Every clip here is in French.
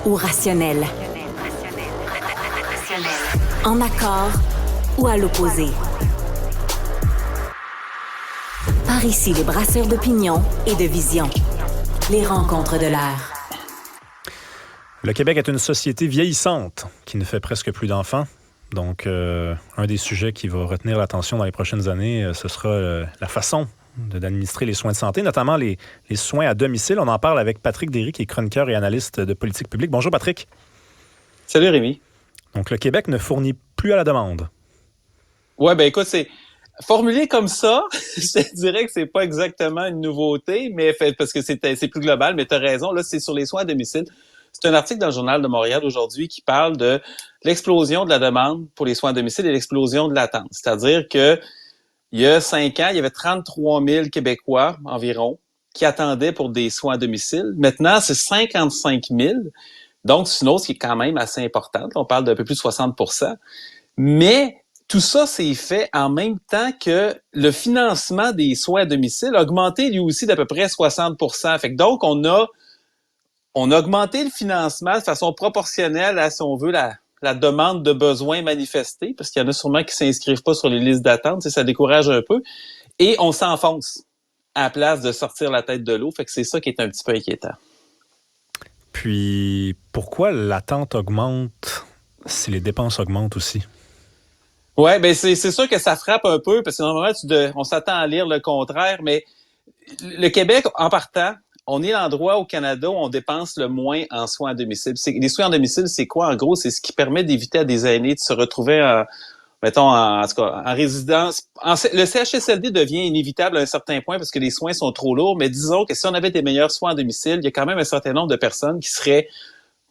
ou rationnel. En accord ou à l'opposé. Par ici, les brasseurs d'opinion et de vision. Les rencontres de l'air. Le Québec est une société vieillissante qui ne fait presque plus d'enfants. Donc, un des sujets qui va retenir l'attention dans les prochaines années, ce sera la façon d'administrer les soins de santé, notamment les soins à domicile. On en parle avec Patrick Derry, qui est chroniqueur et analyste de politique publique. Bonjour, Patrick. Salut, Rémi. Donc, le Québec ne fournit plus à la demande. Ouais, ben écoute, c'est formulé comme ça, je te dirais que c'est pas exactement une nouveauté, mais parce que c'est plus global, mais tu as raison, là, c'est sur les soins à domicile. C'est un article dans le Journal de Montréal aujourd'hui qui parle de l'explosion de la demande pour les soins à domicile et l'explosion de l'attente. C'est-à-dire que il y a 5 ans, il y avait 33 000 Québécois environ qui attendaient pour des soins à domicile. Maintenant, c'est 55 000. Donc, c'est une hausse qui est quand même assez importante. On parle d'un peu plus de 60 %. Mais tout ça, c'est fait en même temps que le financement des soins à domicile a augmenté lui aussi d'à peu près 60 %. Fait que donc, on a augmenté le financement de façon proportionnelle à, si on veut, la demande de besoins manifestés, parce qu'il y en a sûrement qui s'inscrivent pas sur les listes d'attente, ça décourage un peu. Et on s'enfonce à la place de sortir la tête de l'eau. Fait que c'est ça qui est un petit peu inquiétant. Puis, pourquoi l'attente augmente si les dépenses augmentent aussi? Ouais, ben c'est sûr que ça frappe un peu, parce que normalement, on s'attend à lire le contraire, mais le Québec, en partant, on est l'endroit au Canada où on dépense le moins en soins à domicile. Les soins à domicile, c'est quoi? En gros, c'est ce qui permet d'éviter à des aînés de se retrouver en résidence. Le CHSLD devient inévitable à un certain point parce que les soins sont trop lourds, mais disons que si on avait des meilleurs soins à domicile, il y a quand même un certain nombre de personnes qui seraient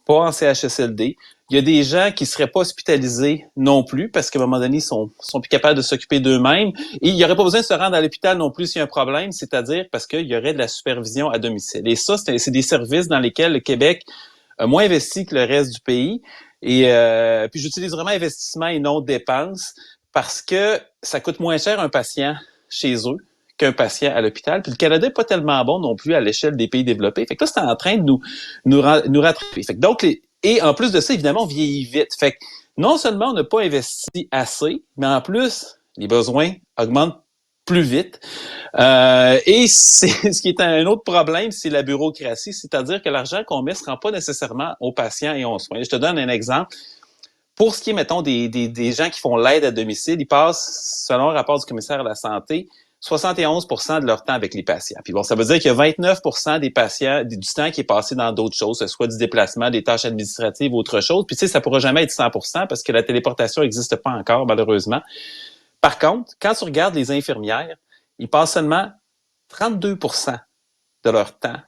pas en CHSLD. Il y a des gens qui seraient pas hospitalisés non plus parce qu'à un moment donné, ils sont plus capables de s'occuper d'eux-mêmes. Et il n'y aurait pas besoin de se rendre à l'hôpital non plus s'il y a un problème, c'est-à-dire parce qu'il y aurait de la supervision à domicile. Et ça, c'est des services dans lesquels le Québec a moins investi que le reste du pays. Et puis j'utilise vraiment investissement et non dépenses parce que ça coûte moins cher un patient chez eux qu'un patient à l'hôpital. Puis le Canada n'est pas tellement bon non plus à l'échelle des pays développés. Fait que là, c'est en train de nous rattraper. Fait que donc, et en plus de ça, évidemment, on vieillit vite. Fait que non seulement on n'a pas investi assez, mais en plus, les besoins augmentent plus vite. Et ce qui est un autre problème, c'est la bureaucratie, c'est-à-dire que l'argent qu'on met ne se rend pas nécessairement aux patients et aux soins. Je te donne un exemple. Pour ce qui est, mettons, des gens qui font l'aide à domicile, ils passent, selon un rapport du commissaire à la santé, 71 % de leur temps avec les patients. Puis bon, ça veut dire qu'il y a 29 % des patients, du temps qui est passé dans d'autres choses, que ce soit du déplacement, des tâches administratives ou autre chose. Puis tu sais, ça pourra jamais être 100 % parce que la téléportation n'existe pas encore, malheureusement. Par contre, quand tu regardes les infirmières, ils passent seulement 32 % de leur temps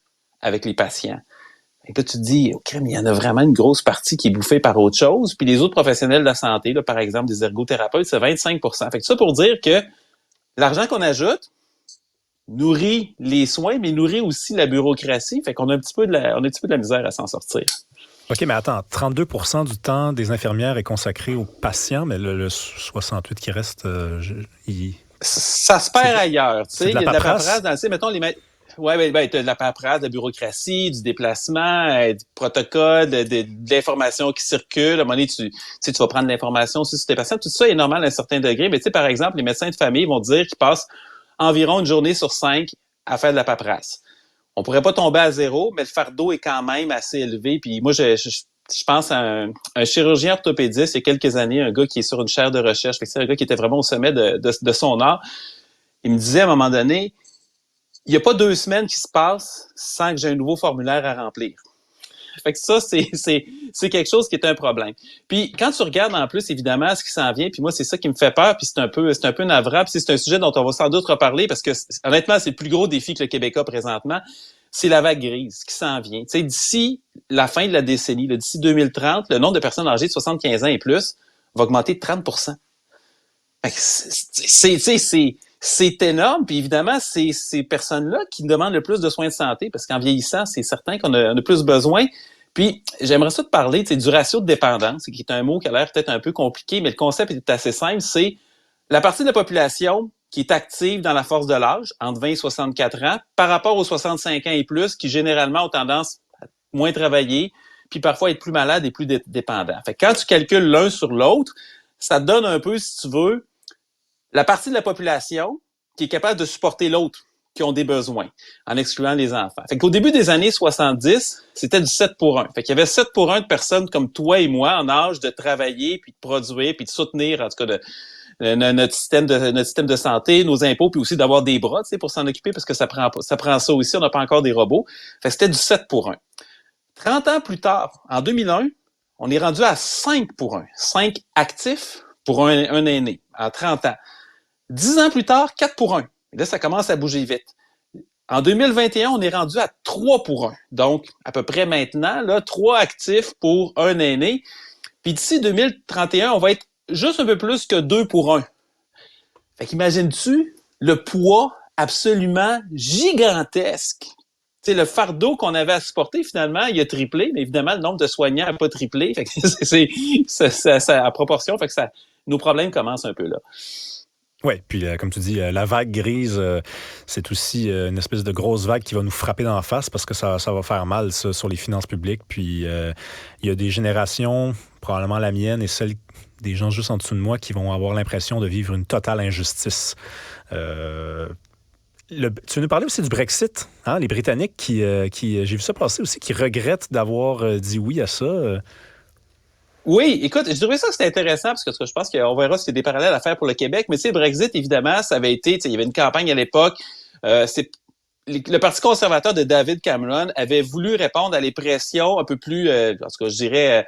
avec les patients. Et là, tu te dis, oh, crème, il y en a vraiment une grosse partie qui est bouffée par autre chose. Puis les autres professionnels de la santé, là, par exemple des ergothérapeutes, c'est 25 % Fait que ça pour dire que l'argent qu'on ajoute nourrit les soins, mais nourrit aussi la bureaucratie. Fait qu'on a un petit peu de la misère à s'en sortir. OK, mais attends, 32 % du temps des infirmières est consacré aux patients, mais le 68 qui reste, ça se perd ailleurs. Tu sais, il y a de la paperasse dans le mettons Ouais, ben, t'as de la paperasse, de la bureaucratie, du déplacement, du protocole, de l'information qui circule. À un moment donné, tu vas prendre l'information aussi sur tes patients. Tout ça est normal à un certain degré. Mais tu sais, par exemple, les médecins de famille vont dire qu'ils passent environ une journée sur 5 à faire de la paperasse. On pourrait pas tomber à zéro, mais le fardeau est quand même assez élevé. Puis moi, je pense à un chirurgien orthopédiste il y a quelques années, un gars qui est sur une chaire de recherche. Fait que c'est un gars qui était vraiment au sommet de son art. Il me disait à un moment donné, il n'y a pas 2 semaines qui se passent sans que j'ai un nouveau formulaire à remplir. Fait que ça, c'est quelque chose qui est un problème. Puis quand tu regardes en plus, évidemment, ce qui s'en vient, puis moi, c'est ça qui me fait peur, puis c'est un peu navrant, puis c'est un sujet dont on va sans doute reparler, parce que honnêtement, c'est le plus gros défi que le Québec a présentement, c'est la vague grise qui s'en vient. Tu sais, d'ici la fin de la décennie, là, d'ici 2030, le nombre de personnes âgées de 75 ans et plus va augmenter de 30 %. Fait que c'est énorme, puis évidemment, c'est ces personnes-là qui demandent le plus de soins de santé, parce qu'en vieillissant, c'est certain qu'on a plus besoin. Puis, j'aimerais ça te parler du ratio de dépendance, qui est un mot qui a l'air peut-être un peu compliqué, mais le concept est assez simple, c'est la partie de la population qui est active dans la force de l'âge, entre 20 et 64 ans, par rapport aux 65 ans et plus, qui généralement ont tendance à moins travailler, puis parfois être plus malade et plus dépendant. Fait que quand tu calcules l'un sur l'autre, ça te donne un peu, si tu veux, la partie de la population qui est capable de supporter l'autre, qui ont des besoins, en excluant les enfants. Fait qu'au début des années 70, c'était du 7 pour 1. Fait qu'il y avait 7 pour 1 de personnes comme toi et moi en âge de travailler, puis de produire, puis de soutenir, en tout cas, notre système de santé, nos impôts, puis aussi d'avoir des bras, tu sais, pour s'en occuper, parce que ça prend ça aussi, on n'a pas encore des robots. Fait que c'était du 7 pour 1. 30 ans plus tard, en 2001, on est rendu à 5 pour 1. 5 actifs pour un aîné, en 30 ans. 10 ans plus tard, 4 pour 1. Et là, ça commence à bouger vite. En 2021, on est rendu à 3 pour 1. Donc, à peu près maintenant, là, 3 actifs pour un aîné. Puis d'ici 2031, on va être juste un peu plus que 2 pour 1. Fait qu'imagines-tu le poids absolument gigantesque? Tu sais, le fardeau qu'on avait à supporter, finalement, il a triplé, mais évidemment, le nombre de soignants n'a pas triplé. Fait que c'est à proportion, fait que nos problèmes commencent un peu là. Oui, puis comme tu dis, la vague grise, c'est aussi une espèce de grosse vague qui va nous frapper dans la face parce que ça va faire mal, ça, sur les finances publiques. Puis il y a des générations, probablement la mienne et celle des gens juste en dessous de moi, qui vont avoir l'impression de vivre une totale injustice. Tu veux nous parler aussi du Brexit, hein? Les Britanniques qui j'ai vu ça passer aussi, qui regrettent d'avoir dit oui à ça. Oui, écoute, je dirais ça que c'est intéressant parce que je pense qu'on verra s'il y a des parallèles à faire pour le Québec. Mais tu sais, le Brexit, évidemment, ça avait été, il y avait une campagne à l'époque. Le Parti conservateur de David Cameron avait voulu répondre à les pressions un peu plus, en tout cas, je dirais,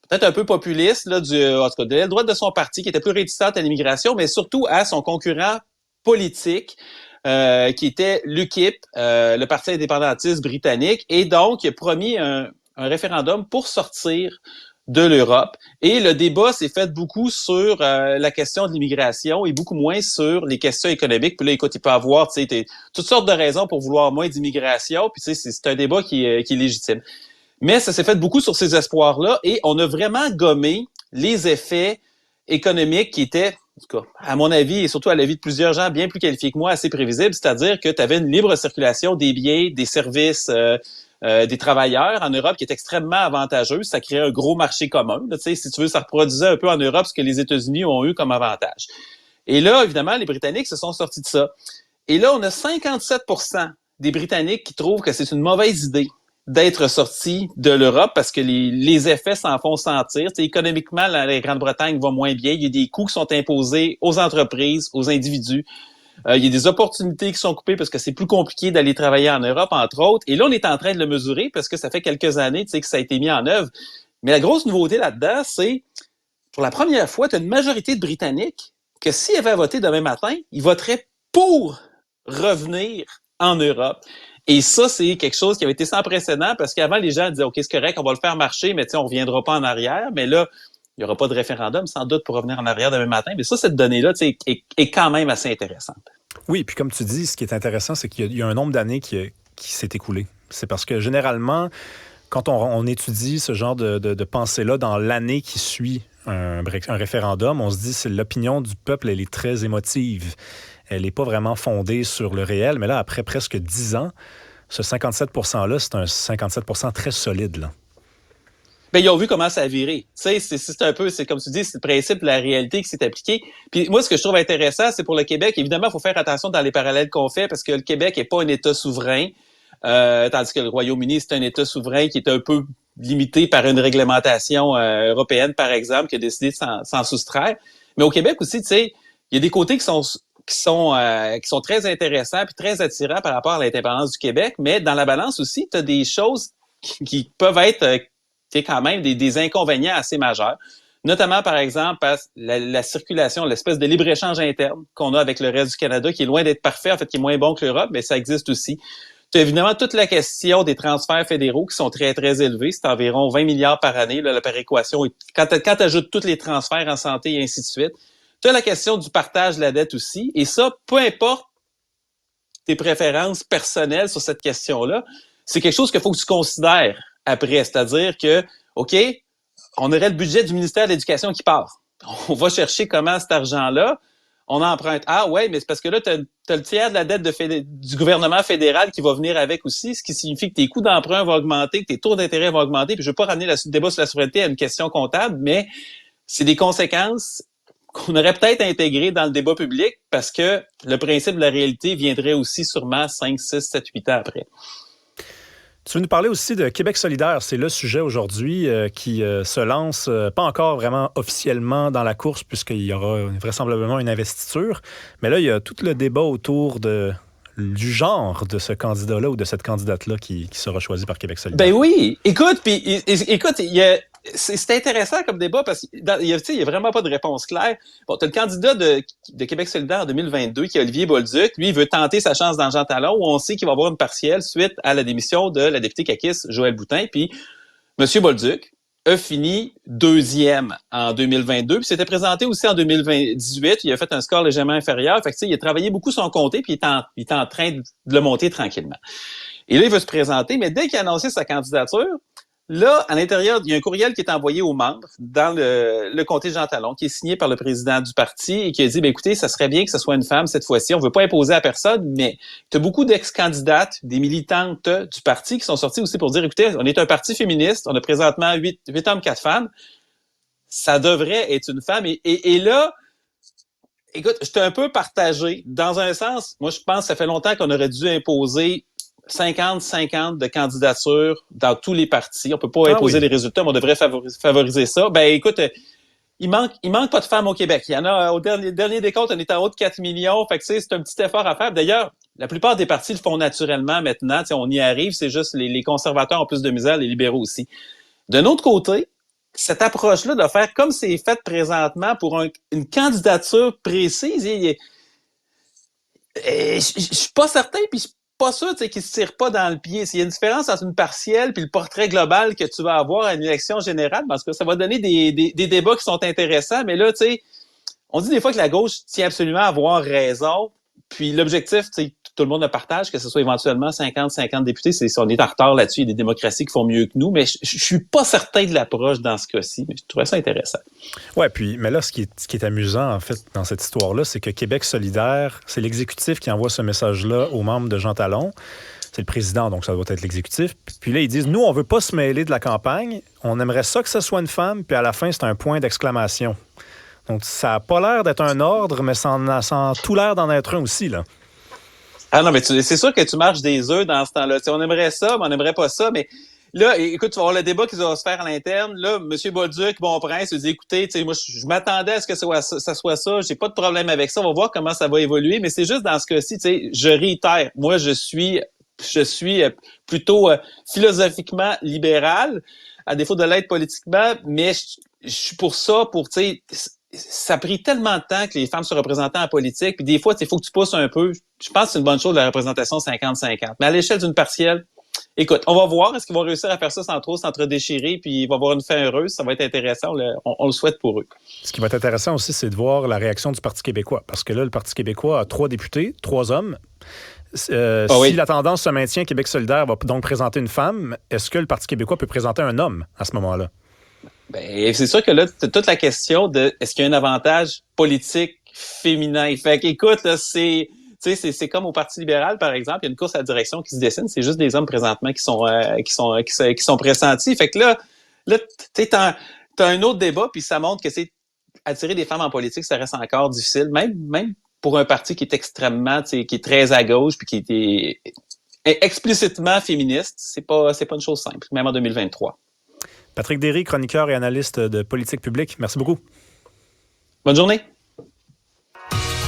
peut-être un peu populiste, là, en tout cas, de l'aile droite de son parti, qui était plus réticente à l'immigration, mais surtout à son concurrent politique, qui était l'UKIP, le Parti indépendantiste britannique. Et donc, il a promis un référendum pour sortir de l'Europe. Et le débat s'est fait beaucoup sur la question de l'immigration et beaucoup moins sur les questions économiques. Puis là, écoute, il peut y avoir toutes sortes de raisons pour vouloir moins d'immigration. Puis tu sais, c'est un débat qui est légitime. Mais ça s'est fait beaucoup sur ces espoirs-là et on a vraiment gommé les effets économiques qui étaient, en tout cas, à mon avis et surtout à l'avis de plusieurs gens bien plus qualifiés que moi, assez prévisibles. C'est-à-dire que tu avais une libre circulation des biens, des services, des travailleurs en Europe qui est extrêmement avantageuse. Ça crée un gros marché commun. Là, si tu veux, ça reproduisait un peu en Europe ce que les États-Unis ont eu comme avantage. Et là, évidemment, les Britanniques se sont sortis de ça. Et là, on a 57% des Britanniques qui trouvent que c'est une mauvaise idée d'être sortis de l'Europe parce que les effets s'en font sentir. T'sais, économiquement, la Grande-Bretagne va moins bien. Il y a des coûts qui sont imposés aux entreprises, aux individus. Il y a des opportunités qui sont coupées parce que c'est plus compliqué d'aller travailler en Europe, entre autres. Et là, on est en train de le mesurer parce que ça fait quelques années que ça a été mis en œuvre. Mais la grosse nouveauté là-dedans, c'est, pour la première fois, tu as une majorité de Britanniques que s'ils avaient voté demain matin, ils voteraient pour revenir en Europe. Et ça, c'est quelque chose qui avait été sans précédent parce qu'avant, les gens disaient « OK, c'est correct, on va le faire marcher, mais on ne reviendra pas en arrière. » Mais là, il n'y aura pas de référendum, sans doute, pour revenir en arrière demain matin. Mais ça, cette donnée-là est quand même assez intéressante. Oui, puis comme tu dis, ce qui est intéressant, c'est qu'il y a un nombre d'années qui s'est écoulé. C'est parce que généralement, quand on étudie ce genre de pensée-là dans l'année qui suit un référendum, on se dit que l'opinion du peuple, elle est très émotive. Elle n'est pas vraiment fondée sur le réel. Mais là, après presque 10 ans, ce 57 %-là, c'est un 57 % très solide, là. Ben, ils ont vu comment ça a viré. Tu sais, c'est un peu, c'est comme tu dis, c'est le principe de la réalité qui s'est appliqué. Puis moi, ce que je trouve intéressant, c'est pour le Québec, évidemment, il faut faire attention dans les parallèles qu'on fait parce que le Québec n'est pas un État souverain, tandis que le Royaume-Uni, c'est un État souverain qui est un peu limité par une réglementation européenne, par exemple, qui a décidé de s'en soustraire. Mais au Québec aussi, tu sais, il y a des côtés qui sont très intéressants puis très attirants par rapport à l'indépendance du Québec, mais dans la balance aussi, tu as des choses qui peuvent être quand même des inconvénients assez majeurs. Notamment, par exemple, la circulation, l'espèce de libre-échange interne qu'on a avec le reste du Canada, qui est loin d'être parfait, en fait, qui est moins bon que l'Europe, mais ça existe aussi. Tu as évidemment toute la question des transferts fédéraux qui sont très, très élevés. C'est environ 20 milliards par année, là, la péréquation. Quand tu ajoutes tous les transferts en santé et ainsi de suite, tu as la question du partage de la dette aussi. Et ça, peu importe tes préférences personnelles sur cette question-là, c'est quelque chose qu'il faut que tu considères après. C'est-à-dire que, OK, on aurait le budget du ministère de l'Éducation qui part. On va chercher comment cet argent-là, on emprunte. Ah ouais, mais c'est parce que là, t'as le tiers de la dette du gouvernement fédéral qui va venir avec aussi, ce qui signifie que tes coûts d'emprunt vont augmenter, que tes taux d'intérêt vont augmenter. Puis je veux pas ramener le débat sur la souveraineté à une question comptable, mais c'est des conséquences qu'on aurait peut-être intégrées dans le débat public parce que le principe de la réalité viendrait aussi sûrement 5, 6, 7, 8 ans après. Tu veux nous parler aussi de Québec solidaire. C'est le sujet aujourd'hui qui se lance, pas encore vraiment officiellement dans la course, puisqu'il y aura vraisemblablement une investiture. Mais là, il y a tout le débat autour du genre de ce candidat-là ou de cette candidate-là qui sera choisi par Québec solidaire. Ben oui. Écoute, c'est intéressant comme débat parce qu'il y a vraiment pas de réponse claire. Bon, t'as le candidat de Québec solidaire en 2022 qui est Olivier Bolduc. Lui, il veut tenter sa chance dans Jean Talon où on sait qu'il va avoir une partielle suite à la démission de la députée caquiste Joëlle Boutin. Puis, M. Bolduc a fini deuxième en 2022. Puis s'était présenté aussi en 2018. Il a fait un score légèrement inférieur. Fait que, il a travaillé beaucoup son comté puis il est en train de le monter tranquillement. Et là, il veut se présenter, mais dès qu'il a annoncé sa candidature, là, à l'intérieur, il y a un courriel qui est envoyé aux membres dans le comté de Jean Talon, qui est signé par le président du parti et qui a dit, écoutez, ça serait bien que ce soit une femme cette fois-ci. On veut pas imposer à personne, mais tu as beaucoup d'ex-candidates, des militantes du parti qui sont sorties aussi pour dire, écoutez, on est un parti féministe, on a présentement 8 hommes, 4 femmes. Ça devrait être une femme. Et là, écoute, j'étais un peu partagé. Dans un sens, moi, je pense que ça fait longtemps qu'on aurait dû imposer 50-50 de candidatures dans tous les partis. On peut pas imposer les résultats, mais on devrait favoriser ça. Ben, écoute, il manque pas de femmes au Québec. Il y en a, au dernier décompte, on est en haut de 4 millions. Fait que, c'est un petit effort à faire. D'ailleurs, la plupart des partis le font naturellement maintenant. On y arrive. C'est juste les conservateurs ont plus de misère, les libéraux aussi. D'un autre côté, cette approche-là de faire comme c'est fait présentement pour une candidature précise, je suis pas certain, puis je suis pas sûr qu'il se tire pas dans le pied. S'il y a une différence entre une partielle puis le portrait global que tu vas avoir à une élection générale, parce que ça va donner des débats qui sont intéressants, mais là, tu sais, on dit des fois que la gauche tient absolument à avoir raison, puis l'objectif, tu sais, tout le monde le partage, que ce soit éventuellement 50-50 députés, on est en retard là-dessus, il y a des démocraties qui font mieux que nous, mais je suis pas certain de l'approche dans ce cas-ci, mais je trouvais ça intéressant. Ouais, puis, mais là, ce qui est amusant, en fait, dans cette histoire-là, c'est que Québec solidaire, c'est l'exécutif qui envoie ce message-là aux membres de Jean Talon. C'est le président, donc ça doit être l'exécutif. Puis là, ils disent, nous, on veut pas se mêler de la campagne, on aimerait ça que ce soit une femme, puis à la fin, c'est un point d'exclamation. Donc, ça n'a pas l'air d'être un ordre, mais ça a tout l'air d'en être un aussi, là. Ah non, mais c'est sûr que tu marches des œufs dans ce temps-là. T'sais, on aimerait ça, mais on n'aimerait pas ça. Mais là, écoute, tu vas avoir le débat qui va se faire à l'interne. Là, M. Bolduc, bon prince, il dit, écoutez, moi, je m'attendais à ce que ça soit ça. J'ai pas de problème avec ça. On va voir comment ça va évoluer. Mais c'est juste dans ce cas-ci, je réitère. Moi, je suis plutôt philosophiquement libéral, à défaut de l'être politiquement, mais je suis pour ça, ça a pris tellement de temps que les femmes se représentaient en politique, puis des fois, il faut que tu pousses un peu. Je pense que c'est une bonne chose, la représentation 50-50. Mais à l'échelle d'une partielle, écoute, on va voir, est-ce qu'ils vont réussir à faire ça sans trop s'entre-déchirer, puis il va y avoir une fin heureuse, ça va être intéressant, on le souhaite pour eux. Ce qui va être intéressant aussi, c'est de voir la réaction du Parti québécois, parce que là, le Parti québécois a 3 députés, 3 hommes. Si la tendance se maintient, Québec solidaire va donc présenter une femme, est-ce que le Parti québécois peut présenter un homme à ce moment-là? Ben, c'est sûr que là, c'est toute la question de est-ce qu'il y a un avantage politique féminin. Fait qu'écoute, là, c'est comme au Parti libéral, par exemple, il y a une course à la direction qui se dessine, c'est juste des hommes présentement qui sont pressentis. Fait que là, t'as un autre débat, puis ça montre que attirer des femmes en politique, ça reste encore difficile, même pour un parti qui est extrêmement, qui est très à gauche, puis qui est explicitement féministe, c'est pas une chose simple, même en 2023. Patrick Derry, chroniqueur et analyste de politique publique. Merci beaucoup. Bonne journée.